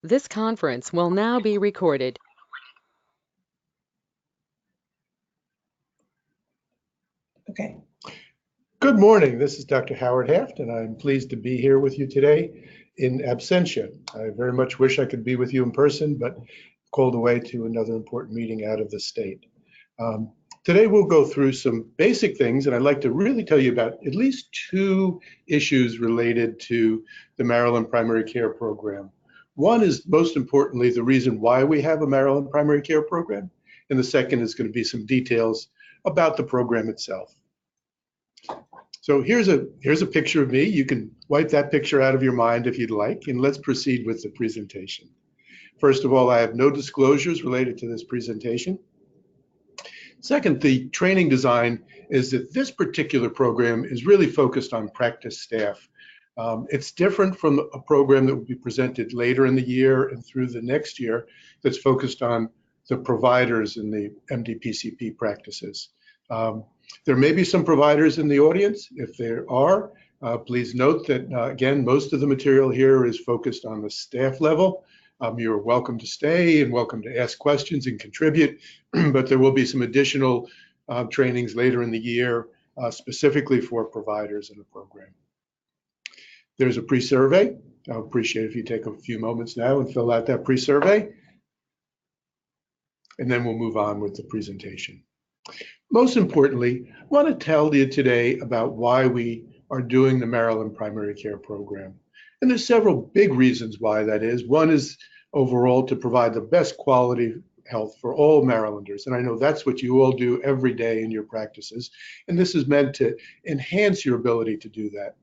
This conference will now be recorded. Okay. Good morning. This is Dr. Howard Haft, and I'm pleased to be here with you today in absentia. I very much wish I could be with you in person, but called away to another important meeting out of the state. Today we'll go through some basic things, and I'd like to really tell you about at least two issues related to the Maryland Primary Care Program. One is, most importantly, the reason why we have a Maryland Primary Care Program, and the second is going to be some details about the program itself. So here's a picture of me. You can wipe that picture out of your mind if you'd like, and let's proceed with the presentation. First of all, I have no disclosures related to this presentation. Second, the training design is that this particular program is really focused on practice staff. It's different from a program that will be presented later in the year and through the next year that's focused on the providers in the MDPCP practices. There may be some providers in the audience. If there are, please note that, again, most of the material here is focused on the staff level. You're welcome to stay and welcome to ask questions and contribute, but there will be some additional trainings later in the year, specifically for providers in the program. There's a pre-survey. I would appreciate if you take a few moments now and fill out that pre-survey, and then we'll move on with the presentation. Most importantly, I want to tell you today about why we are doing the Maryland Primary Care Program. And there's several big reasons why that is. One is overall to provide the best quality health for all Marylanders. And I know that's what you all do every day in your practices. And this is meant to enhance your ability to do that.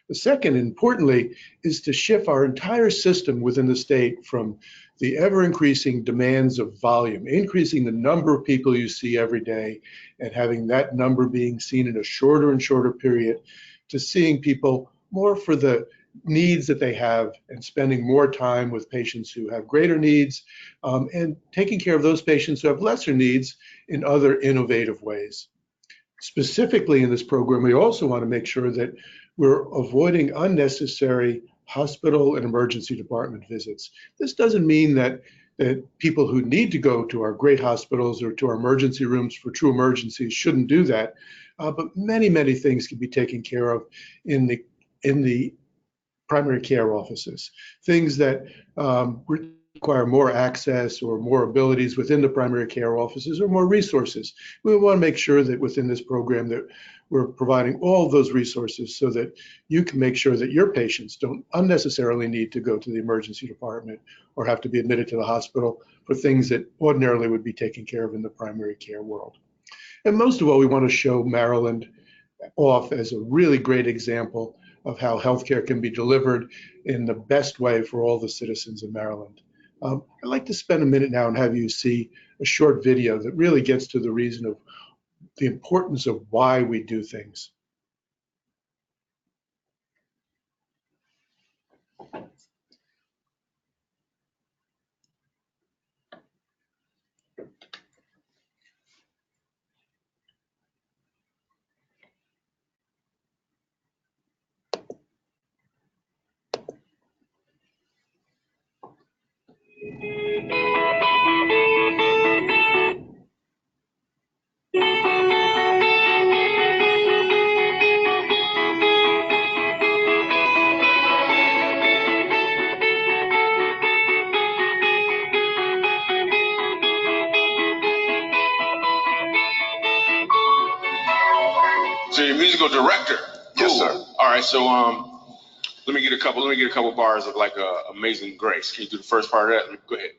The second, importantly, is to shift our entire system within the state from the ever-increasing demands of volume, increasing the number of people you see every day, and having that number being seen in a shorter and shorter period, to seeing people more for the needs that they have and spending more time with patients who have greater needs, and taking care of those patients who have lesser needs in other innovative ways. Specifically in this program, we also want to make sure that we're avoiding unnecessary hospital and emergency department visits. This doesn't mean that people who need to go to our great hospitals or to our emergency rooms for true emergencies shouldn't do that, but many, many things can be taken care of in the primary care offices. Things that require more access or more abilities within the primary care offices or more resources. We want to make sure that within this program that we're providing all of those resources so that you can make sure that your patients don't unnecessarily need to go to the emergency department or have to be admitted to the hospital for things that ordinarily would be taken care of in the primary care world. And most of all, we want to show Maryland off as a really great example of how healthcare can be delivered in the best way for all the citizens of Maryland. I'd like to spend a minute now and have you see a short video that really gets to the reason of the importance of why we do things. So you're a musical director? Yes, Cool. sir. All right, so let me get a couple bars of like Amazing Grace. Can you do the first part of that? Go ahead.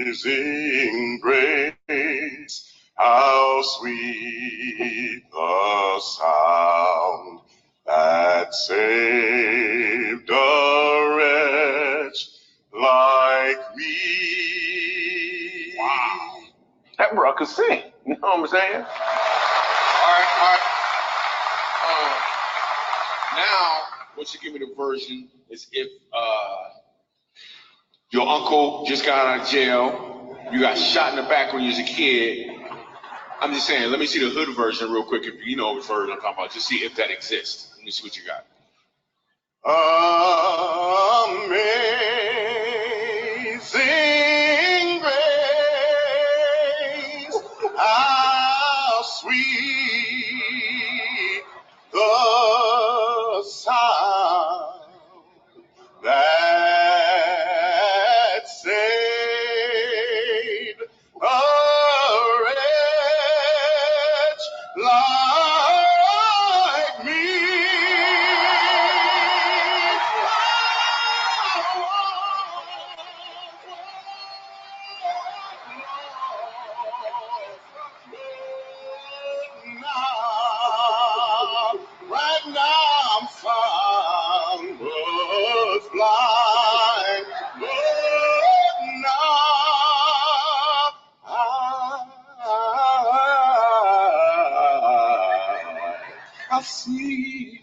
Amazing grace, how sweet the sound that saved a wretch like me. Wow. That bro could sing. You know what I'm saying? All right. Now, once you give me the version, is if your uncle just got out of jail, you got shot in the back when you was a kid. I'm just saying, let me see the hood version real quick. If you know which version I'm talking about, just see if that exists. Let me see what you got. blind, but now I see.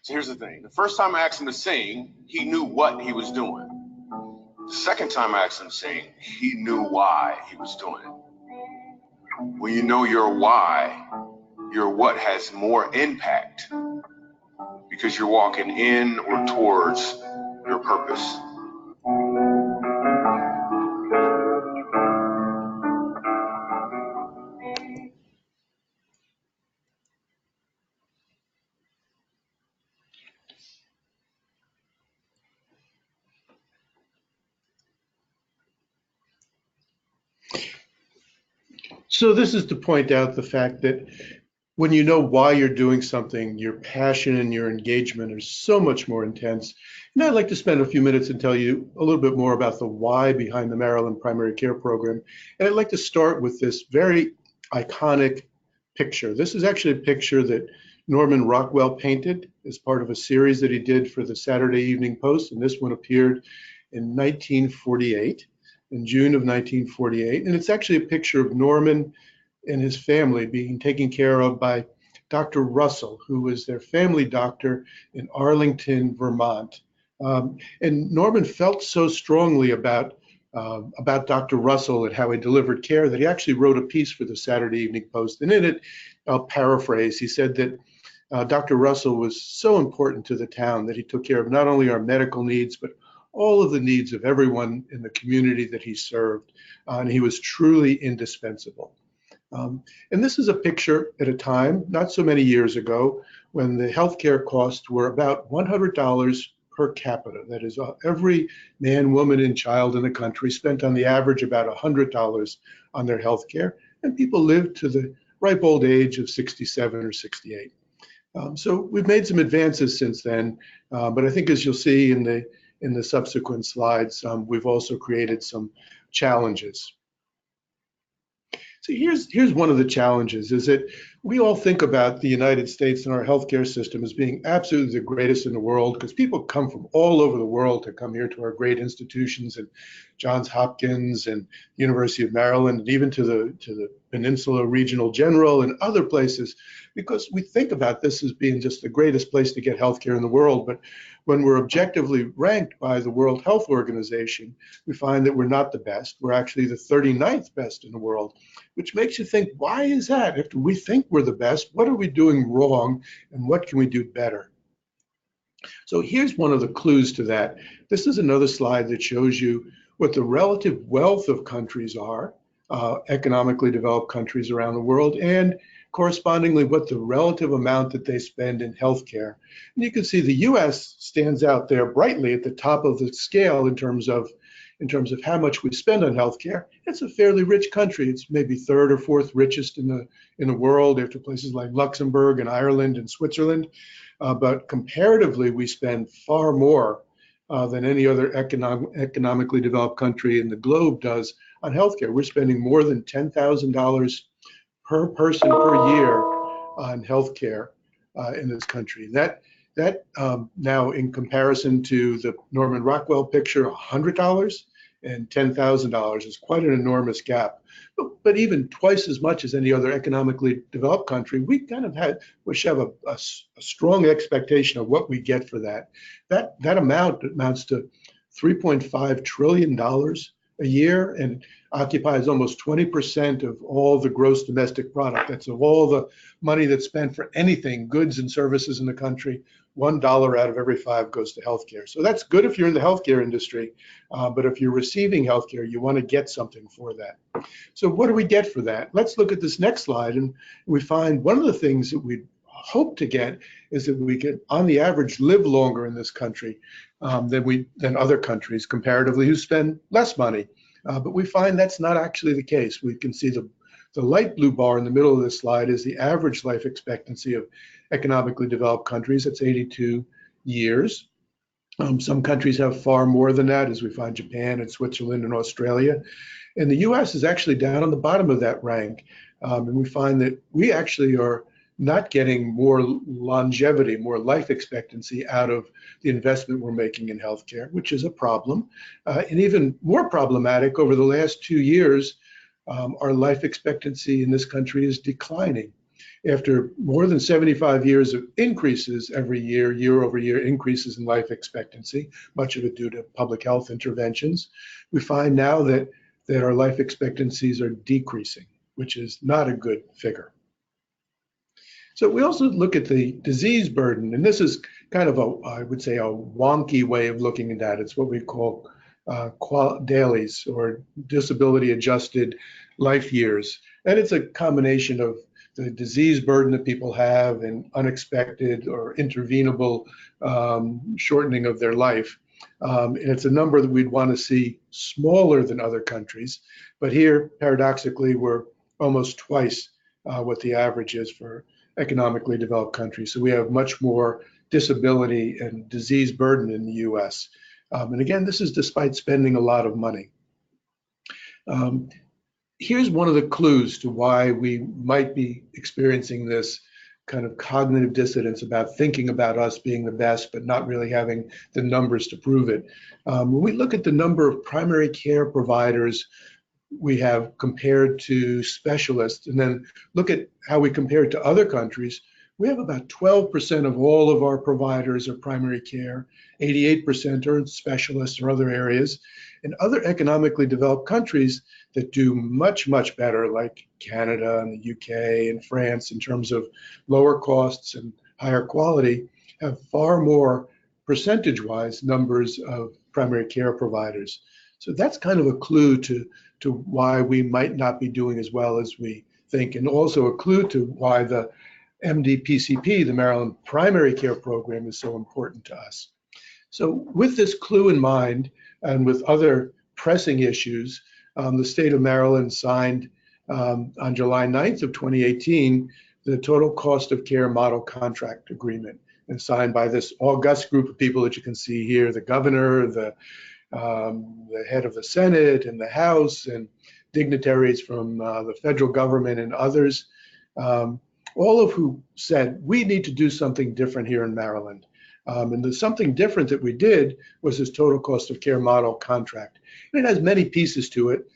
So here's the thing. The first time I asked him to sing, he knew what he was doing. The second time I asked him to sing, he knew why he was doing it. When you know your why, your what has more impact because you're walking in or towards your purpose. So this is to point out the fact that when you know why you're doing something, your passion and your engagement are so much more intense. And I'd like to spend a few minutes and tell you a little bit more about the why behind the Maryland Primary Care Program. And I'd like to start with this very iconic picture. This is actually a picture that Norman Rockwell painted as part of a series that he did for the Saturday Evening Post. And this one appeared in 1948, in June of 1948. And it's actually a picture of Norman and his family being taken care of by Dr. Russell, who was their family doctor in Arlington, Vermont. And Norman felt so strongly about Dr. Russell and how he delivered care that he actually wrote a piece for the Saturday Evening Post. And in it, I'll paraphrase, he said that Dr. Russell was so important to the town that he took care of not only our medical needs, but all of the needs of everyone in the community that he served. And he was truly indispensable. And this is a picture at a time, not so many years ago, when the healthcare costs were about $100 per capita. That is, every man, woman, and child in the country spent on the average about $100 on their healthcare, and people lived to the ripe old age of 67 or 68. So we've made some advances since then, but I think as you'll see in the subsequent slides, we've also created some challenges. So here's one of the challenges, is that we all think about the United States and our healthcare system as being absolutely the greatest in the world, because people come from all over the world to come here to our great institutions, and Johns Hopkins and University of Maryland, and even to the Peninsula Regional General and other places, because we think about this as being just the greatest place to get healthcare in the world. But when we're objectively ranked by the World Health Organization, we find that we're not the best. We're actually the 39th best in the world, which makes you think, why is that? If we think we're the best, what are we doing wrong, and what can we do better? So here's one of the clues to that. This is another slide that shows you what the relative wealth of countries are, economically developed countries around the world, and correspondingly what the relative amount that they spend in healthcare. And you can see the US stands out there brightly at the top of the scale in terms of how much we spend on healthcare. It's a fairly rich country. It's maybe third or fourth richest in the world, after places like Luxembourg and Ireland and Switzerland. But comparatively, we spend far more than any other economically developed country in the globe does on healthcare. We're spending more than $10,000 per person per year on healthcare in this country. That now, in comparison to the Norman Rockwell picture, $100 and $10,000 is quite an enormous gap. But even twice as much as any other economically developed country, we kind of we should have a strong expectation of what we get for that. That amount amounts to $3.5 trillion a year, and occupies almost 20% of all the gross domestic product. That's of all the money that's spent for anything, goods and services in the country. $1 out of every 5 goes to healthcare. So that's good if you're in the healthcare industry, but if you're receiving healthcare, you want to get something for that. So what do we get for that? Let's look at this next slide, and we find one of the things that we hope to get is that we can, on the average, live longer in this country than other countries comparatively who spend less money. But we find that's not actually the case. We can see the light blue bar in the middle of this slide is the average life expectancy of economically developed countries. It's 82 years. Some countries have far more than that, as we find Japan and Switzerland and Australia. And the US is actually down on the bottom of that rank. And we find that we actually are not getting more longevity, more life expectancy out of the investment we're making in healthcare, which is a problem. And even more problematic, over the last 2 years, our life expectancy in this country is declining. After more than 75 years of increases every year, year over year increases in life expectancy, much of it due to public health interventions, we find now that our life expectancies are decreasing, which is not a good figure. So we also look at the disease burden, and this is kind of I would say, a wonky way of looking at that. It's what we call DALYs, or disability adjusted life years. And it's a combination of the disease burden that people have and unexpected or intervenable shortening of their life. And it's a number that we'd want to see smaller than other countries. But here, paradoxically, we're almost twice what the average is for economically developed countries. So we have much more disability and disease burden in the US. And again, this is despite spending a lot of money. Here's one of the clues to why we might be experiencing this kind of cognitive dissonance about thinking about us being the best, but not really having the numbers to prove it. When we look at the number of primary care providers we have compared to specialists, and then look at how we compare it to other countries, we have about 12% of all of our providers are primary care, 88% are specialists or other areas. In other economically developed countries that do much, much better, like Canada and the UK and France, in terms of lower costs and higher quality, have far more percentage-wise numbers of primary care providers. So that's kind of a clue to why we might not be doing as well as we think, and also a clue to why the MDPCP, the Maryland Primary Care Program, is so important to us. So with this clue in mind, and with other pressing issues, the state of Maryland signed on July 9th of 2018, the Total Cost of Care Model Contract Agreement, and signed by this august group of people that you can see here: the governor, the head of the Senate and the House, and dignitaries from the federal government and others, all of who said, we need to do something different here in Maryland. And the something different that we did was this total cost of care model contract. And it has many pieces to it,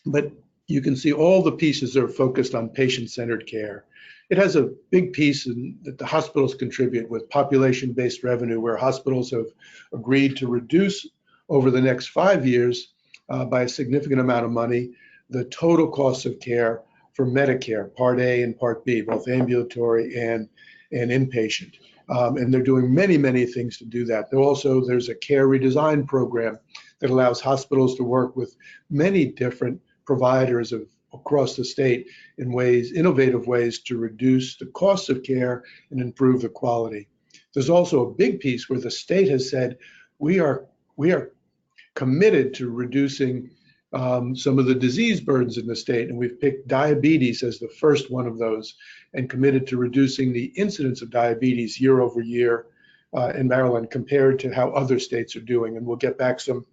but you can see all the pieces are focused on patient-centered care. It has a big piece that the hospitals contribute with population-based revenue, where hospitals have agreed to reduce over the next 5 years by a significant amount of money the total cost of care for Medicare, Part A and Part B, both ambulatory and inpatient. And they're doing many, many things to do that. There's a care redesign program that allows hospitals to work with many different providers across the state in innovative ways to reduce the cost of care and improve the quality. There's also a big piece where the state has said, we are committed to reducing some of the disease burdens in the state, and we've picked diabetes as the first one of those, and committed to reducing the incidence of diabetes year over year in Maryland compared to how other states are doing. And we'll get back some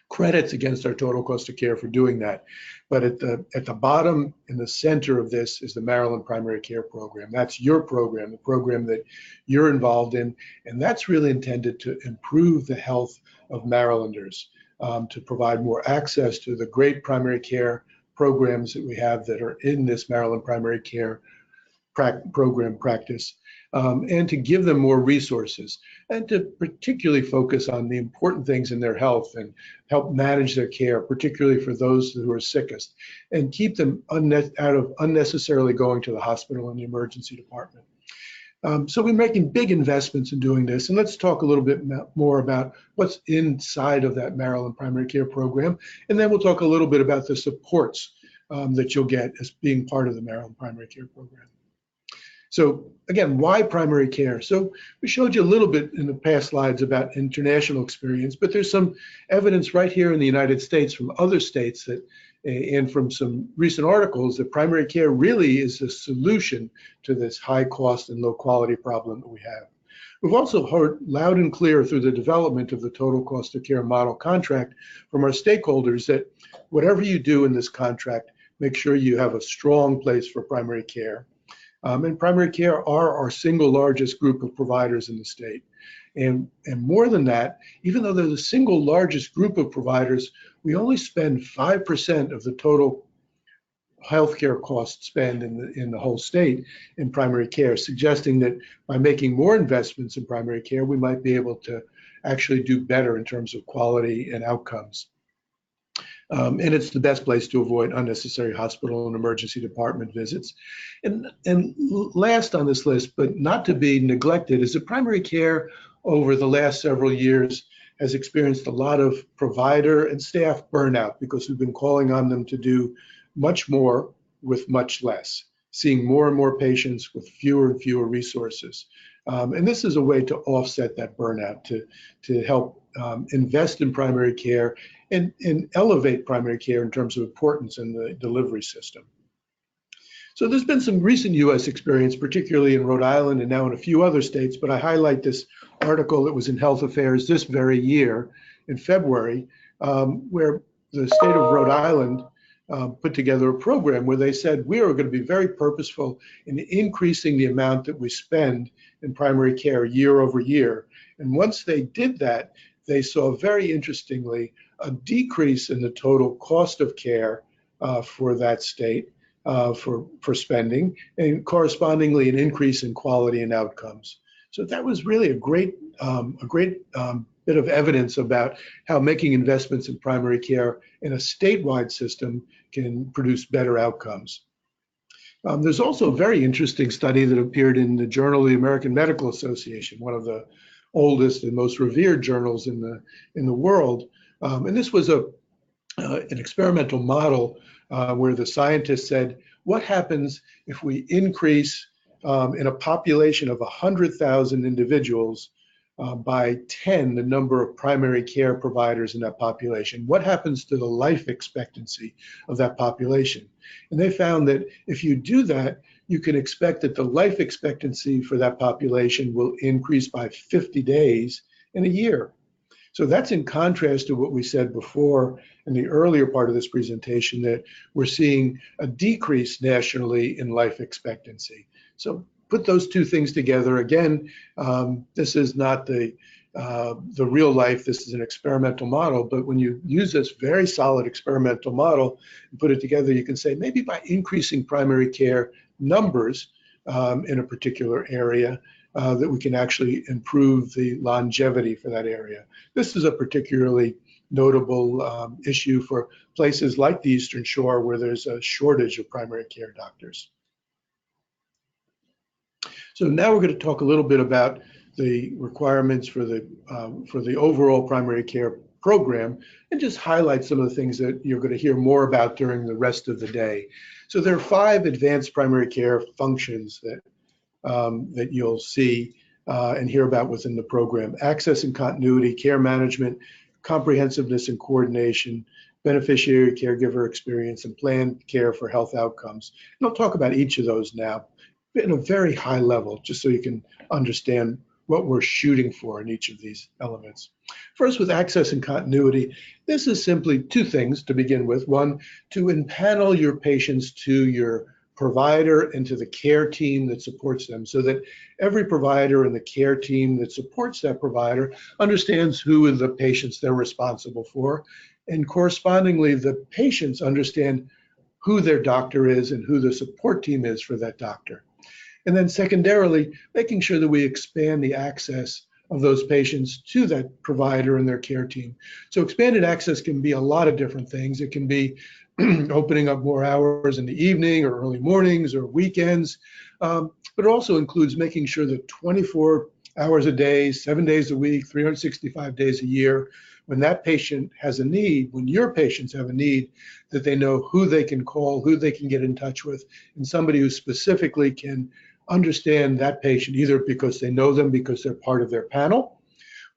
credits against our total cost of care for doing that. But at the bottom, in the center of this, is the Maryland Primary Care Program. That's your program, the program that you're involved in, and that's really intended to improve the health of Marylanders, to provide more access to the great primary care programs that we have that are in this Maryland Primary Care program practice, and to give them more resources, and to particularly focus on the important things in their health and help manage their care, particularly for those who are sickest, and keep them out of unnecessarily going to the hospital and the emergency department. So we're making big investments in doing this, and let's talk a little bit more about what's inside of that Maryland Primary Care Program, and then we'll talk a little bit about the supports that you'll get as being part of the Maryland Primary Care Program. So again, why primary care? So we showed you a little bit in the past slides about international experience, but there's some evidence right here in the United States from other states that, and from some recent articles, that primary care really is a solution to this high cost and low quality problem that we have. We've also heard loud and clear through the development of the total cost of care model contract from our stakeholders that whatever you do in this contract, make sure you have a strong place for primary care. And primary care are our single largest group of providers in the state. And more than that, even though they're the single largest group of providers, we only spend 5% of the total healthcare cost spend in the whole state in primary care, suggesting that by making more investments in primary care, we might be able to actually do better in terms of quality and outcomes. And it's the best place to avoid unnecessary hospital and emergency department visits. And last on this list, but not to be neglected, is that primary care over the last several years has experienced a lot of provider and staff burnout because we've been calling on them to do much more with much less, seeing more and more patients with fewer and fewer resources. And this is a way to offset that burnout, to help invest in primary care and elevate primary care in terms of importance in the delivery system. So there's been some recent US experience, particularly in Rhode Island and now in a few other states, but I highlight this article that was in Health Affairs this very year in February, where the state of Rhode Island put together a program where they said we are going to be very purposeful in increasing the amount that we spend in primary care year over year. And once they did that, they saw very interestingly a decrease in the total cost of care for that state for spending, and correspondingly an increase in quality and outcomes. So that was really a great bit of evidence about how making investments in primary care in a statewide system can produce better outcomes. There's also a very interesting study that appeared in the Journal of the American Medical Association, one of the oldest and most revered journals in the world. And this was an experimental model where the scientists said, what happens if we increase in a population of 100,000 individuals by 10 the number of primary care providers in that population? What happens to the life expectancy of that population? And they found that if you do that, you can expect that the life expectancy for that population will increase by 50 days in a year. So that's in contrast to what we said before in the earlier part of this presentation, that we're seeing a decrease nationally in life expectancy. So put those two things together. Again, this is not the real life, this is an experimental model, but when you use this very solid experimental model and put it together, you can say maybe by increasing primary care numbers in a particular area, that we can actually improve the longevity for that area. This is a particularly notable issue for places like the Eastern Shore where there's a shortage of primary care doctors. So now we're going to talk a little bit about the requirements for the overall primary care program and just highlight some of the things that you're going to hear more about during the rest of the day. So there are 5 advanced primary care functions that you'll see and hear about within the program: access and continuity, care management, comprehensiveness and coordination, beneficiary caregiver experience, and planned care for health outcomes. And I'll talk about each of those now in a very high level, just so you can understand what we're shooting for in each of these elements. First, with access and continuity, this is simply 2 things to begin with. One, to empanel your patients to your provider and to the care team that supports them, so that every provider and the care team that supports that provider understands who are the patients they're responsible for, and correspondingly the patients understand who their doctor is and who the support team is for that doctor. And then secondarily, making sure that we expand the access of those patients to that provider and their care team. So expanded access can be a lot of different things. It can be opening up more hours in the evening or early mornings or weekends, but it also includes making sure that 24 hours a day, 7 days a week, 365 days a year, when that patient has a need, when your patients have a need, that they know who they can call, who they can get in touch with, and somebody who specifically can understand that patient, either because they know them because they're part of their panel,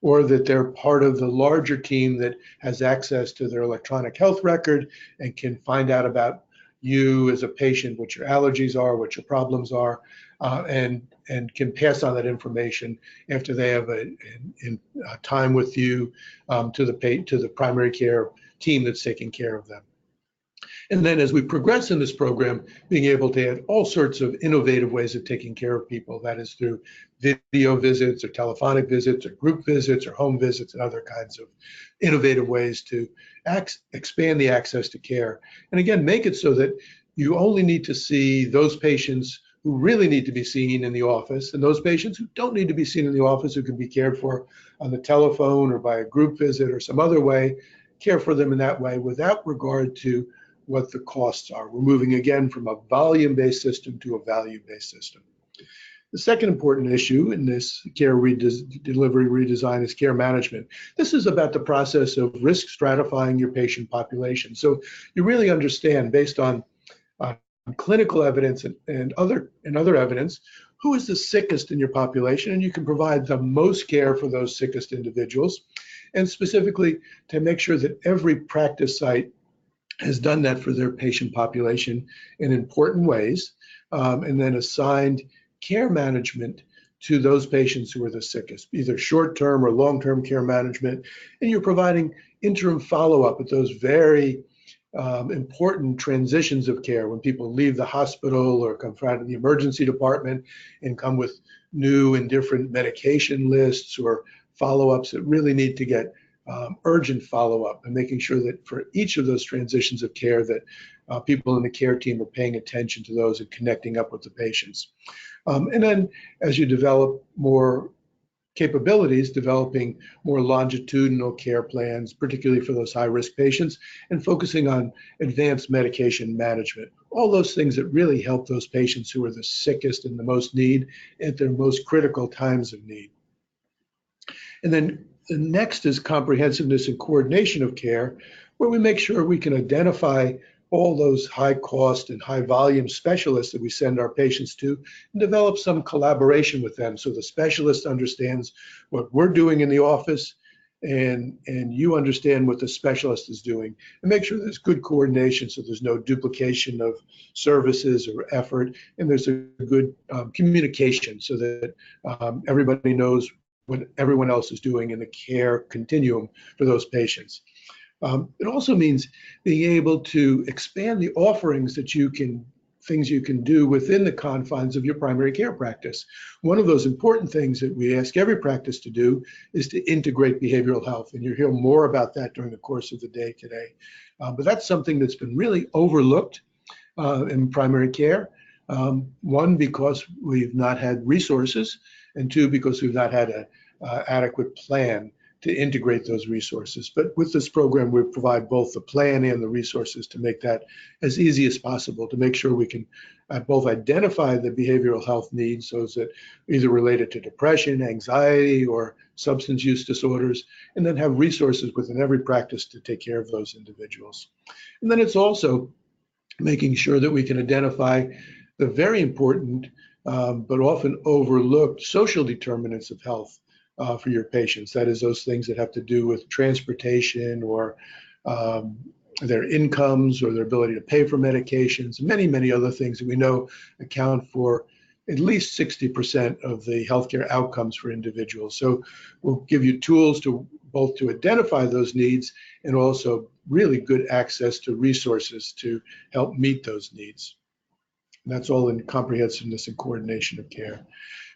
or that they're part of the larger team that has access to their electronic health record and can find out about you as a patient, what your allergies are, what your problems are, and and can pass on that information after they have a time with you to the primary care team that's taking care of them. And then as we progress in this program, being able to add all sorts of innovative ways of taking care of people, that is through video visits or telephonic visits or group visits or home visits and other kinds of innovative ways to expand the access to care. And again, make it so that you only need to see those patients who really need to be seen in the office, and those patients who don't need to be seen in the office, who can be cared for on the telephone or by a group visit or some other way, care for them in that way without regard to what the costs are. We're moving again from a volume-based system to a value-based system. The second important issue in this care delivery redesign is care management. This is about the process of risk stratifying your patient population. So you really understand, based on clinical evidence and other evidence, who is the sickest in your population, and you can provide the most care for those sickest individuals, and specifically to make sure that every practice site has done that for their patient population in important ways, and then assigned care management to those patients who are the sickest, either short-term or long-term care management, and you're providing interim follow-up at those very important transitions of care when people leave the hospital or come out of the emergency department and come with new and different medication lists or follow-ups that really need to get urgent follow-up, and making sure that for each of those transitions of care that people in the care team are paying attention to those and connecting up with the patients. And then as you develop more capabilities, developing more longitudinal care plans, particularly for those high-risk patients, and focusing on advanced medication management. All those things that really help those patients who are the sickest and the most need at their most critical times of need. And then the next is comprehensiveness and coordination of care, where we make sure we can identify all those high cost and high volume specialists that we send our patients to and develop some collaboration with them so the specialist understands what we're doing in the office and you understand what the specialist is doing, and make sure there's good coordination so there's no duplication of services or effort, and there's a good communication so that everybody knows what everyone else is doing in the care continuum for those patients. It also means being able to expand the offerings that things you can do within the confines of your primary care practice. One of those important things that we ask every practice to do is to integrate behavioral health, and you'll hear more about that during the course of the day today. But that's something that's been really overlooked in primary care. One, because we've not had resources, and two, because we've not had an adequate plan to integrate those resources. But with this program, we provide both the plan and the resources to make that as easy as possible, to make sure we can both identify the behavioral health needs, those that are either related to depression, anxiety, or substance use disorders, and then have resources within every practice to take care of those individuals. And then it's also making sure that we can identify the very important but often overlooked social determinants of health for your patients. That is, those things that have to do with transportation or their incomes or their ability to pay for medications, many, many other things that we know account for at least 60% of the healthcare outcomes for individuals. So we'll give you tools to both to identify those needs and also really good access to resources to help meet those needs. And that's all in comprehensiveness and coordination of care.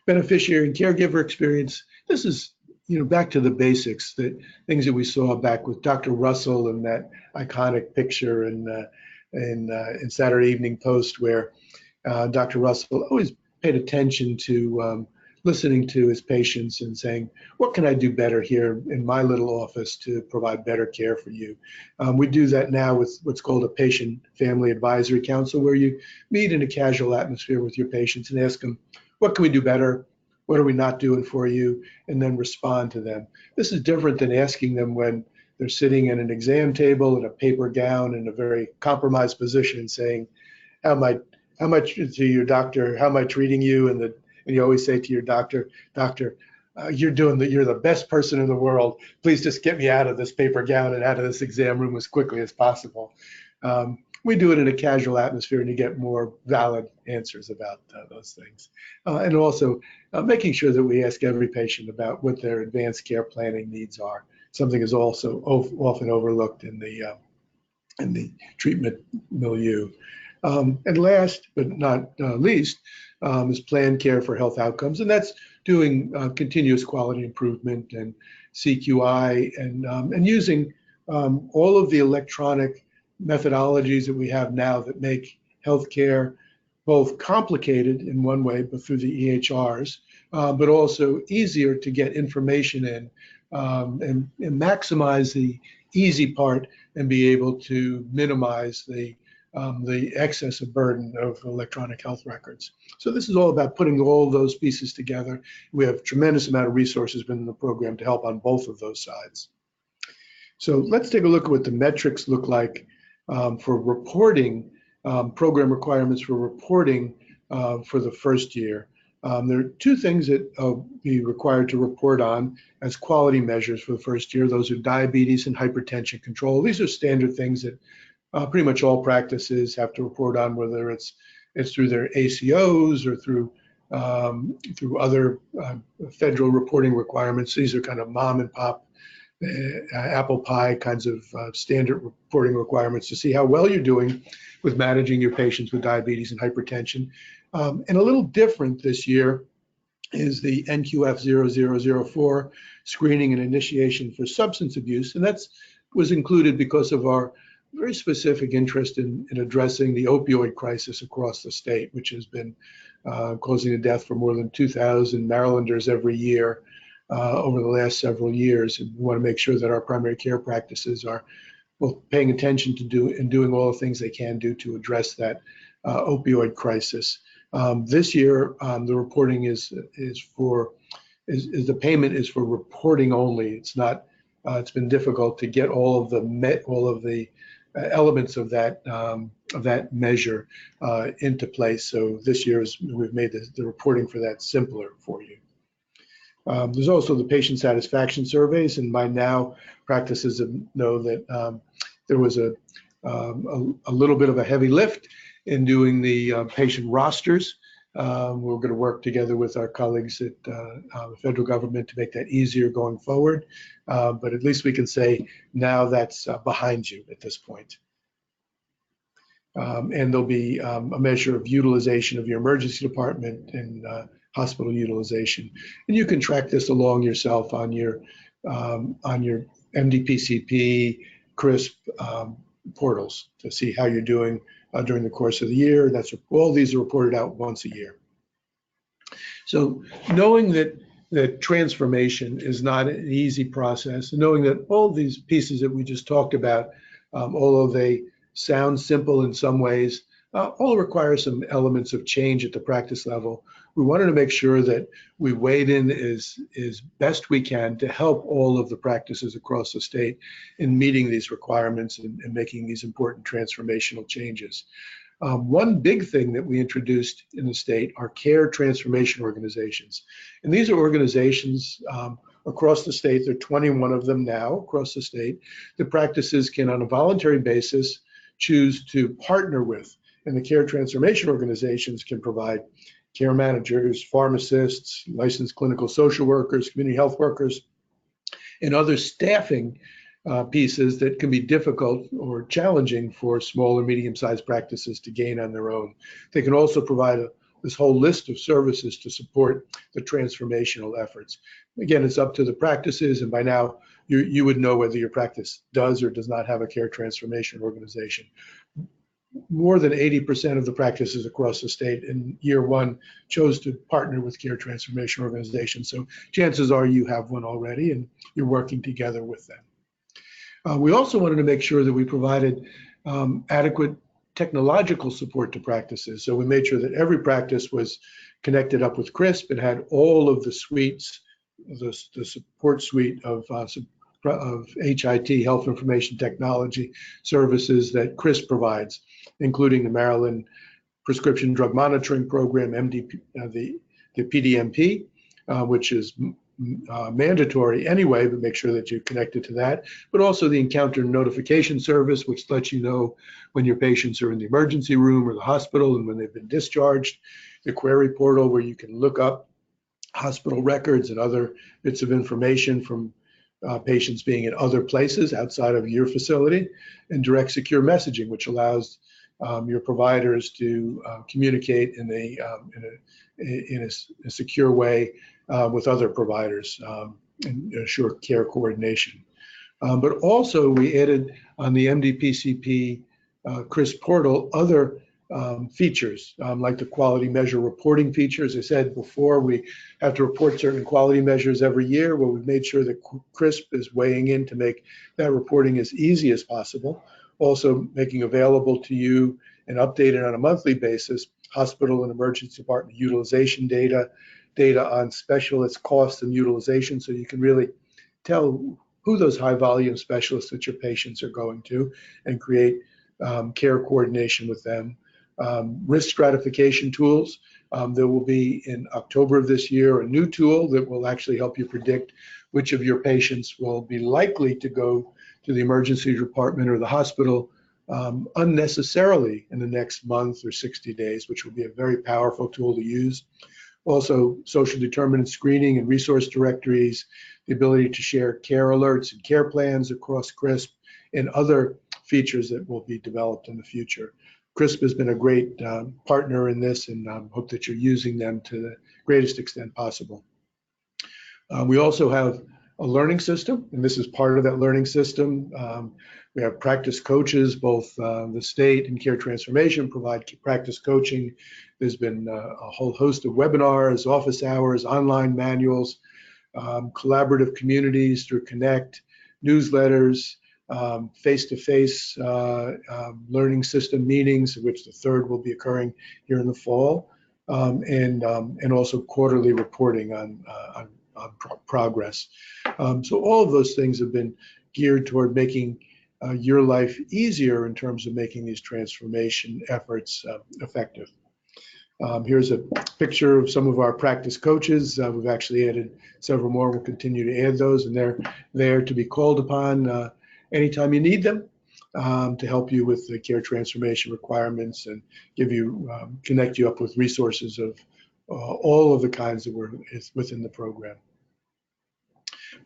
Beneficiary and caregiver experience. This is, back to the basics, the things that we saw back with Dr. Russell and that iconic picture in Saturday Evening Post, where Dr. Russell always paid attention to listening to his patients and saying, what can I do better here in my little office to provide better care for you? We do that now with what's called a patient family advisory council, where you meet in a casual atmosphere with your patients and ask them, what can we do better? What are we not doing for you? And then respond to them. This is different than asking them when they're sitting at an exam table in a paper gown in a very compromised position and saying, how much to your doctor, how am I treating you? And you always say to your doctor, you're the best person in the world. Please just get me out of this paper gown and out of this exam room as quickly as possible. We do it in a casual atmosphere, and you get more valid answers about those things. And also making sure that we ask every patient about what their advanced care planning needs are. Something is also often overlooked in the treatment milieu. And last but not least is planned care for health outcomes, and that's doing continuous quality improvement and CQI and using all of the electronic methodologies that we have now that make healthcare both complicated in one way, but through the EHRs, but also easier to get information in and maximize the easy part and be able to minimize the excessive burden of electronic health records. So this is all about putting all those pieces together. We have a tremendous amount of resources in the program to help on both of those sides. So let's take a look at what the metrics look like for reporting, program requirements for reporting for the first year. There are two things that will be required to report on as quality measures for the first year. Those are diabetes and hypertension control. These are standard things that pretty much all practices have to report on, whether it's through their ACOs or through other federal reporting requirements. These are kind of mom and pop, apple pie kinds of standard reporting requirements to see how well you're doing with managing your patients with diabetes and hypertension. And a little different this year is the NQF 0004 screening and initiation for substance abuse, and that was included because of our very specific interest in addressing the opioid crisis across the state, which has been causing the death for more than 2,000 Marylanders every year over the last several years. And we want to make sure that our primary care practices are both paying attention to doing all the things they can do to address that opioid crisis. This year, the reporting is the payment is for reporting only. It's not. It's been difficult to get all of the elements of that measure into place. So this year we've made the reporting for that simpler for you. There's also the patient satisfaction surveys, and by now practices know that there was a little bit of a heavy lift in doing the patient rosters. We're going to work together with our colleagues at the federal government to make that easier going forward. But at least we can say now that's behind you at this point. And there'll be a measure of utilization of your emergency department and hospital utilization. And you can track this along yourself on your MDPCP, CRISP portals to see how you're doing during the course of the year. All these are reported out once a year. So knowing that transformation is not an easy process, and knowing that all these pieces that we just talked about, although they sound simple in some ways, all require some elements of change at the practice level. We wanted to make sure that we weighed in as best we can to help all of the practices across the state in meeting these requirements and making these important transformational changes. One big thing that we introduced in the state are care transformation organizations. And these are organizations across the state. There are 21 of them now across the state. The practices can, on a voluntary basis, choose to partner with. And the care transformation organizations can provide care managers, pharmacists, licensed clinical social workers, community health workers, and other staffing pieces that can be difficult or challenging for small or medium-sized practices to gain on their own. They can also provide this whole list of services to support the transformational efforts. Again, it's up to the practices, and by now you would know whether your practice does or does not have a care transformation organization. More than 80% of the practices across the state in year one chose to partner with care transformation organizations. So chances are you have one already and you're working together with them. We also wanted to make sure that we provided adequate technological support to practices. So we made sure that every practice was connected up with CRISP and had all of the suites, the support suite of HIT, Health Information Technology services that CRISP provides, including the Maryland Prescription Drug Monitoring Program, the PDMP, which is mandatory anyway, but make sure that you're connected to that. But also the encounter notification service, which lets you know when your patients are in the emergency room or the hospital and when they've been discharged. The query portal, where you can look up hospital records and other bits of information from patients being in other places outside of your facility. And direct secure messaging, which allows your providers to communicate in a secure way with other providers and assure care coordination. But also we added on the MDPCP CRIS portal other features like the quality measure reporting feature. As I said before, we have to report certain quality measures every year. Well, we've made sure that CRISP is weighing in to make that reporting as easy as possible. Also making available to you and updated on a monthly basis hospital and emergency department utilization data on specialists, costs, and utilization, so you can really tell who those high volume specialists that your patients are going to and create care coordination with them. Risk stratification tools. There will be in October of this year a new tool that will actually help you predict which of your patients will be likely to go to the emergency department or the hospital unnecessarily in the next month or 60 days, which will be a very powerful tool to use. Also, social determinant screening and resource directories, the ability to share care alerts and care plans across CRISP, and other features that will be developed in the future. CRISP has been a great partner in this, and hope that you're using them to the greatest extent possible. We also have a learning system, and this is part of that learning system. We have practice coaches, both the state and Care Transformation provide practice coaching. There's been a whole host of webinars, office hours, online manuals, collaborative communities through Connect, newsletters, face-to-face learning system meetings, of which the third will be occurring here in the fall, and also quarterly reporting on progress. So all of those things have been geared toward making your life easier in terms of making these transformation efforts effective. Here's a picture of some of our practice coaches. We've actually added several more. We'll continue to add those, and they're there to be called upon anytime you need them to help you with the care transformation requirements and give you, connect you up with resources of all of the kinds that were within the program.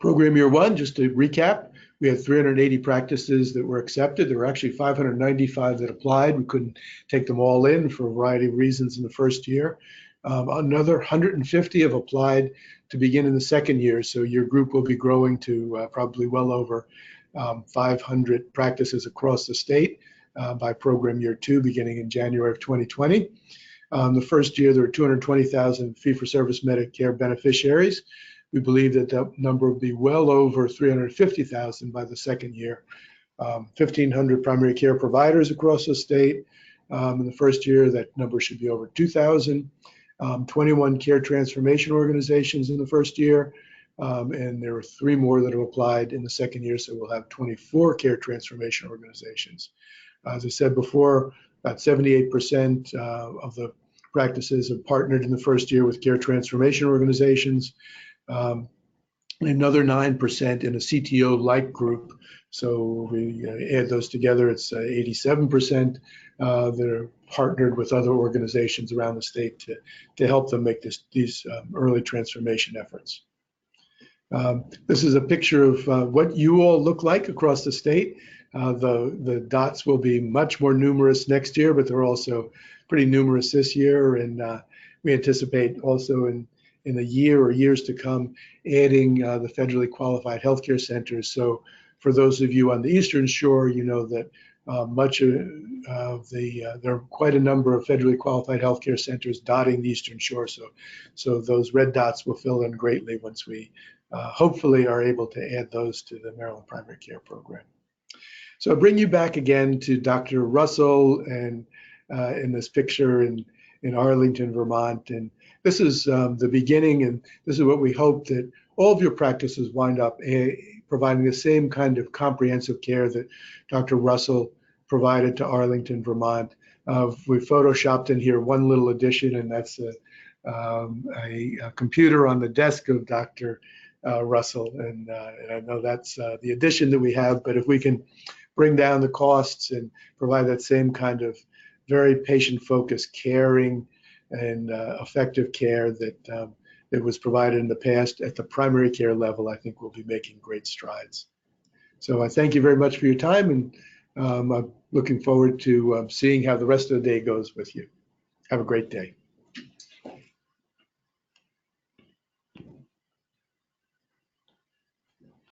Program year one, just to recap, we had 380 practices that were accepted. There were actually 595 that applied. We couldn't take them all in for a variety of reasons in the first year. Another 150 have applied to begin in the second year. So your group will be growing to probably well over 500 practices across the state by program year two, beginning in January of 2020. The first year, there were 220,000 fee-for-service Medicare beneficiaries. We believe that that number will be well over 350,000 by the second year. 1,500 primary care providers across the state. In the first year, that number should be over 2,000. 21 care transformation organizations in the first year. And there were 3 more that have applied in the second year, so we'll have 24 care transformation organizations. As I said before, about 78% of the practices have partnered in the first year with care transformation organizations. Another 9% in a CTO-like group. So we add those together, it's 87% that are partnered with other organizations around the state to help them make these early transformation efforts. This is a picture of what you all look like across the state. The dots will be much more numerous next year, but they're also pretty numerous this year. And we anticipate also in a year or years to come, adding the federally qualified healthcare centers. So for those of you on the Eastern Shore, you know that there are quite a number of federally qualified healthcare centers dotting the Eastern Shore. So those red dots will fill in greatly once we hopefully are able to add those to the Maryland Primary Care Program. So I bring you back again to Dr. Russell and in this picture in Arlington, Vermont. And this is the beginning, and this is what we hope that all of your practices wind up providing the same kind of comprehensive care that Dr. Russell provided to Arlington, Vermont. We photoshopped in here one little addition, and that's a computer on the desk of Dr. Russell, and I know that's the addition that we have. But if we can bring down the costs and provide that same kind of very patient-focused, caring, and effective care that that was provided in the past at the primary care level, I think we'll be making great strides. So I thank you very much for your time, and I'm looking forward to seeing how the rest of the day goes with you. Have a great day.